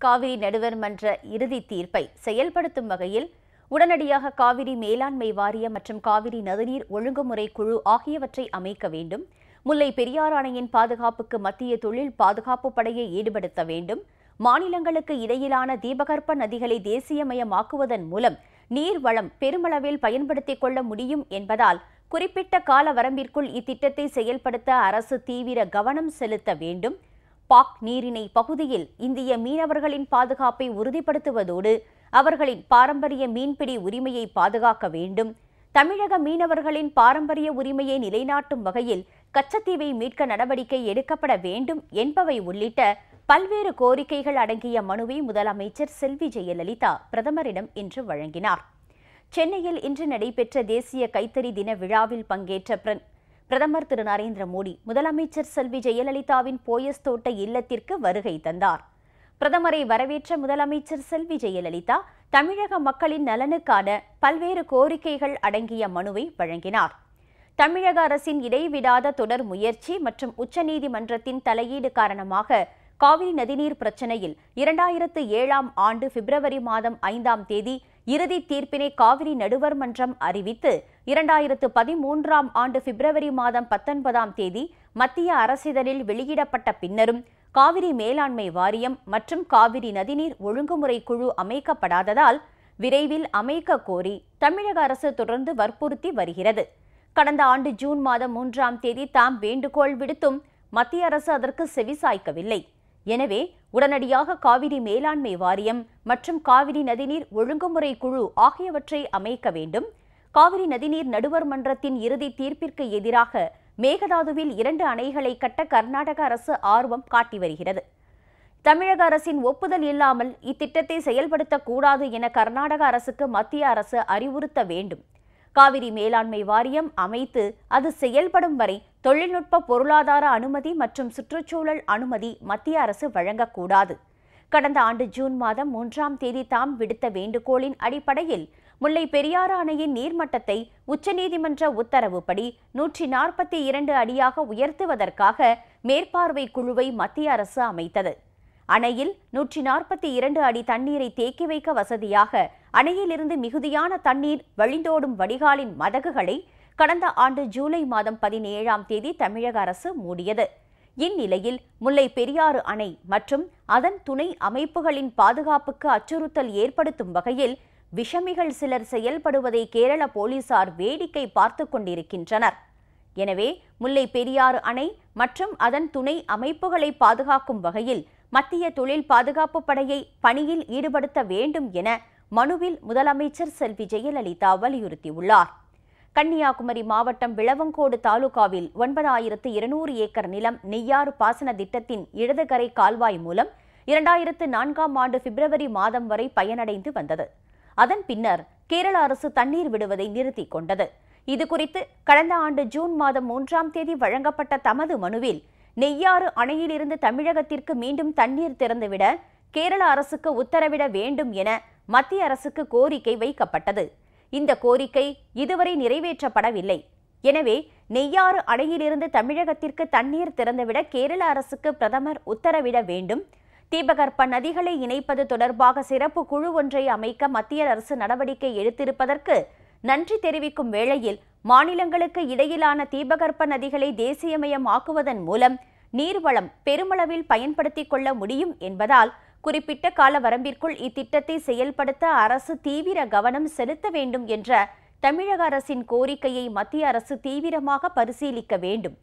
காவிரி நடுவர் மன்ற இறுதி தீர்ப்பை செயல்படுத்தும் வகையில் உடனடியாக காவிரி மேலாண்மை வாரியம் மற்றும் காவிரி நதிநீர் ஒழுங்குமுறை குழு ஆகியவற்றை அமைக்க வேண்டும். முல்லை பெரியாறு அணையின் பாதுகாப்புக்கு மத்திய தொழில் பாதுகாப்பு படையை ஈடுபடுத்த வேண்டும். மாநிலங்களுக்கு இடையிலான தீபகற்ப நதிகளை தேசியமயமாக்குவதன் மூலம் நீர்வளம் பெருமளவில் பயன்படுத்திக் கொள்ள முடியும் என்பதால் குறிப்பிட்ட கால வரம்பிற்குள் இத்திட்டத்தை செயல்படுத்த அரசு தீவிர கவனம் செலுத்த வேண்டும். பாக் நீரிணை பகுதியில் இந்திய மீனவர்களின் பாதுகாப்பை உறுதிப்படுத்துவதோடு அவர்களின் பாரம்பரிய மீன்பிடி உரிமையை பாதுகாக்க வேண்டும். தமிழக மீனவர்களின் பாரம்பரிய உரிமையை நிலைநாட்டும் வகையில் கச்சத்தீவை மீட்க நடவடிக்கை எடுக்கப்பட வேண்டும் என்பவை உள்ளிட்ட பல்வேறு கோரிக்கைகள் அடங்கிய மனுவை முதலமைச்சர் செல்வி ஜெயலலிதா பிரதமரிடம் இன்று வழங்கினார். சென்னையில் இன்று நடைபெற்ற தேசிய கைத்தறி தின விழாவில் பங்கேற்ற பிரதமர் திரு நரேந்திர மோடி முதலமைச்சர் செல்வி ஜெயலலிதாவின் போயஸ் தோட்ட இல்லத்திற்கு வருகை தந்தார். பிரதமரை வரவேற்ற முதலமைச்சர் செல்வி ஜெயலலிதா தமிழக மக்களின் நலனுக்கான பல்வேறு கோரிக்கைகள் அடங்கிய மனுவை வழங்கினார். தமிழக அரசின் இடைவிடாத தொடர் முயற்சி மற்றும் உச்சநீதிமன்றத்தின் தலையீடு காரணமாக காவிரி நதிநீர் பிரச்சினையில் 2007ஆம் ஆண்டு பிப்ரவரி மாதம் 5ஆம் தேதி இறுதி தீர்ப்பினை காவிரி நடுவர் மன்றம் அறிவித்து 2013ஆம் ஆண்டு பிப்ரவரி மாதம் 19ஆம் தேதி மத்திய அரசிதழில் வெளியிடப்பட்ட பின்னரும் காவிரி மேலாண்மை வாரியம் மற்றும் காவிரி நதிநீர் ஒழுங்குமுறை குழு அமைக்கப்படாததால் விரைவில் அமைக்க கோரி தமிழக அரசு தொடர்ந்து வற்புறுத்தி வருகிறது. கடந்த ஆண்டு ஜூன் மாதம் 3ஆம் தேதி தாம் வேண்டுகோள் விடுத்தும் மத்திய அரசு அதற்கு செவிசாய்க்கவில்லை. எனவே உடனடியாக காவிரி மேலாண்மை வாரியம் மற்றும் காவிரி நதிநீர் ஒழுங்குமுறை குழு ஆகியவற்றை அமைக்க வேண்டும். காவிரி நதிநீர் நடுவர் மன்றத்தின் இறுதி தீர்ப்பிற்கு எதிராக மேகதாதுவில் 2 அணைகளை கட்ட கர்நாடக அரசு ஆர்வம் காட்டி வருகிறது. தமிழக அரசின் ஒப்புதல் இல்லாமல் இத்திட்டத்தை செயல்படுத்தக்கூடாது என கர்நாடக அரசுக்கு மத்திய அரசு அறிவுறுத்த வேண்டும். காவிரி மேலாண்மை வாரியம் அமைத்து அது செயல்படும் வரை தொழில்நுட்ப பொருளாதார அனுமதி மற்றும் சுற்றுச்சூழல் அனுமதி மத்திய அரசு வழங்கக்கூடாது. கடந்த ஆண்டு ஜூன் மாதம் 3ஆம் தேதி தாம் விடுத்த வேண்டுகோளின் அடிப்படையில் முல்லை பெரியாறு அணையின் நீர்மட்டத்தை உச்சநீதிமன்ற உத்தரவுப்படி 142 அடியாக உயர்த்துவதற்காக மேற்பார்வை குழுவை மத்திய அரசு அமைத்தது. அணையில் 142 அடி தண்ணீரை தேக்கி வைக்க வசதியாக அணையிலிருந்து மிகுதியான தண்ணீர் வழிந்தோடும் வடிகாலின் மதகுகளை கடந்த ஆண்டு ஜூலை மாதம் 17ஆம் தேதி தமிழக அரசு மூடியது. இந்நிலையில் முல்லை பெரியாறு அணை மற்றும் அதன் துணை அமைப்புகளின் பாதுகாப்புக்கு அச்சுறுத்தல் ஏற்படுத்தும் வகையில் விஷமிகள் சிலர் செயல்படுவதை கேரள போலீசார் வேடிக்கை பார்த்து கொண்டிருக்கின்றனர். எனவே முல்லை பெரியாறு அணை மற்றும் அதன் துணை அமைப்புகளை பாதுகாக்கும் வகையில் மத்திய தொழில் பாதுகாப்பு படையை பணியில் ஈடுபடுத்த வேண்டும் என மனுவில் முதலமைச்சர் செல்வி ஜெயலலிதா வலியுறுத்தியுள்ளார். கன்னியாகுமரி மாவட்டம் விளவங்கோடு தாலுகாவில் 9200 ஏக்கர் நிலம் நெய்யாறு பாசன திட்டத்தின் இடதுகரை கால்வாய் மூலம் 2004ஆம் ஆண்டு பிப்ரவரி மாதம் வரை பயனடைந்து வந்தது. அதன் பின்னர் கேரள அரசு தண்ணீர் விடுவதை நிறுத்திக் கொண்டது. இதுகுறித்து கடந்த ஆண்டு ஜூன் மாதம் 3ஆம் தேதி வழங்கப்பட்ட தமது மனுவில் நெய்யாறு அணையிலிருந்து தமிழகத்திற்கு மீண்டும் தண்ணீர் திறந்துவிட கேரள அரசுக்கு உத்தரவிட வேண்டும் என மத்திய அரசுக்கு கோரிக்கை வைக்கப்பட்டது. இந்த கோரிக்கை இதுவரை நிறைவேற்றப்படவில்லை. எனவே நெய்யாறு அணையிலிருந்து தமிழகத்திற்கு தண்ணீர் திறந்துவிட கேரள அரசுக்கு பிரதமர் உத்தரவிட வேண்டும். தீபகற்ப நதிகளை இணைப்பது தொடர்பாக சிறப்பு குழு ஒன்றை அமைக்க மத்திய அரசு நடவடிக்கை எடுத்திருப்பதற்கு நன்றி தெரிவிக்கும் வேளையில் மாநிலங்களுக்கு இடையிலான தீபகற்ப நதிகளை தேசியமயமாக்குவதன் மூலம் நீர்வளம் பெருமளவில் பயன்படுத்திக் கொள்ள முடியும் என்பதால் குறிப்பிட்ட கால வரம்பிற்குள் இத்திட்டத்தை செயல்படுத்த அரசு தீவிர கவனம் செலுத்த வேண்டும் என்ற தமிழக அரசின் கோரிக்கையை மத்திய அரசு தீவிரமாக பரிசீலிக்க வேண்டும்.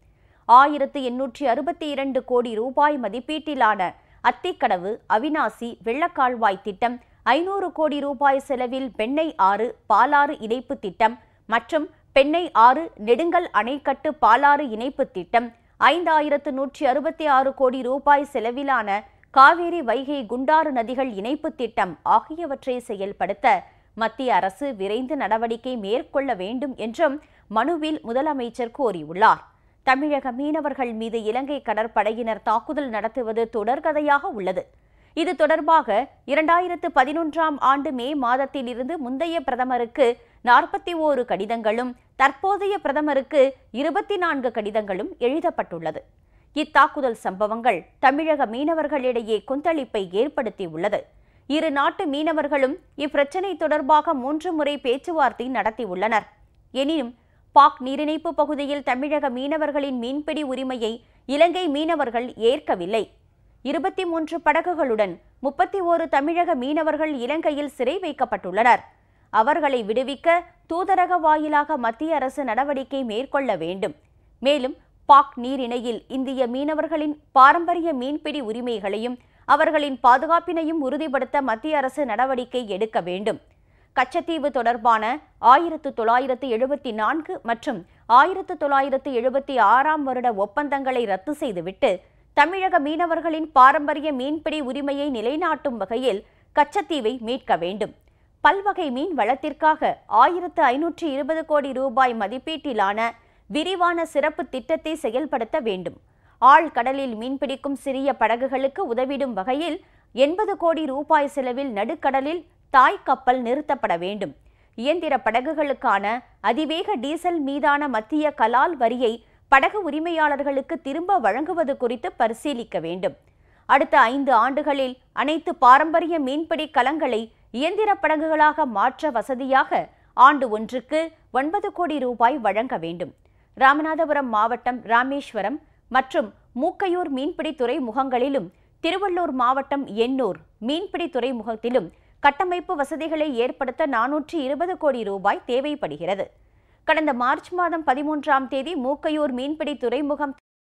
1862 கோடி ரூபாய் மதிப்பீட்டிலான அத்திக்கடவு அவிநாசி வெள்ளக்கால்வாய் திட்டம், 500 கோடி ரூபாய் செலவில் பெண்ணை ஆறு பாலாறு இணைப்பு திட்டம் மற்றும் பெண்ணை ஆறு நெடுங்கல் அணைக்கட்டு பாலாறு இணைப்பு திட்டம், 5166 கோடி ரூபாய் செலவிலான காவேரி வைகை குண்டாறு நதிகள் இணைப்பு திட்டம் ஆகியவற்றை செயல்படுத்த மத்திய அரசு விரைந்து நடவடிக்கை மேற்கொள்ள வேண்டும் என்றும் மனுவில் முதலமைச்சர் கோரியுள்ளார். தமிழக மீனவர்கள் மீது இலங்கை கடற்படையினர் தாக்குதல் நடத்துவது தொடர்கதையாக உள்ளது. இது தொடர்பாக 2011ஆம் ஆண்டு மே மாதத்திலிருந்து முந்தைய பிரதமருக்கு 41 கடிதங்களும் தற்போதைய பிரதமருக்கு 24 கடிதங்களும் எழுதப்பட்டுள்ளது. இத்தாக்குதல் சம்பவங்கள் தமிழக மீனவர்களிடையே கொந்தளிப்பை ஏற்படுத்தியுள்ளது. இரு நாட்டு மீனவர்களும் இப்பிரச்சினை தொடர்பாக 3 முறை பேச்சுவார்த்தை நடத்தியுள்ளனர். எனினும் பாக் நீரிணைப்பு பகுதியில் தமிழக மீனவர்களின் மீன்பிடி உரிமையை இலங்கை மீனவர்கள் ஏற்கவில்லை. 23 படகுகளுடன் 31 தமிழக மீனவர்கள் இலங்கையில் சிறை வைக்கப்பட்டுள்ளனர். அவர்களை விடுவிக்க தூதரக வாயிலாக மத்திய அரசு நடவடிக்கை மேற்கொள்ள வேண்டும். மேலும் பாக் நீரிணையில் இந்திய மீனவர்களின் பாரம்பரிய மீன்பிடி உரிமைகளையும் அவர்களின் பாதுகாப்பினையும் உறுதிப்படுத்த மத்திய அரசு நடவடிக்கை எடுக்க வேண்டும். கச்சத்தீவு தொடர்பான 1974 மற்றும் 1976 வருட ஒப்பந்தங்களை ரத்து செய்துவிட்டு தமிழக மீனவர்களின் பாரம்பரிய மீன்பிடி உரிமையை நிலைநாட்டும் வகையில் கச்சத்தீவை மீட்க வேண்டும். பல்வகை மீன் வளத்திற்காக 1520 கோடி ரூபாய் மதிப்பீட்டிலான விரிவான சிறப்பு திட்டத்தை செயல்படுத்த வேண்டும். ஆழ்கடலில் மீன்பிடிக்கும் சிறிய படகுகளுக்கு உதவிடும் வகையில் 80 கோடி ரூபாய் செலவில் நடுக்கடலில் தாய் கப்பல் நிறுத்தப்பட வேண்டும். இயந்திர படகுகளுக்கான அதிவேக டீசல் மீதான மத்திய கலால் வரியை படகு உரிமையாளர்களுக்கு திரும்ப வழங்குவது குறித்து பரிசீலிக்க வேண்டும். அடுத்த 5 ஆண்டுகளில் அனைத்து பாரம்பரிய மீன்பிடி கலங்களை இயந்திர படகுகளாக மாற்ற வசதியாக ஆண்டு ஒன்றுக்கு 9 கோடி ரூபாய் வழங்க வேண்டும். ராமநாதபுரம் மாவட்டம் ராமேஸ்வரம் மற்றும் மூக்கையூர் மீன்பிடி துறைமுகங்களிலும் திருவள்ளூர் மாவட்டம் எண்ணூர் மீன்பிடி துறைமுகத்திலும் கட்டமைப்பு வசதிகளை ஏற்படுத்த 420 கோடி ரூபாய் தேவைப்படுகிறது. கடந்த மார்ச் மாதம் 13ஆம் தேதி மூக்கையூர் மீன்பிடி துறைமுகம்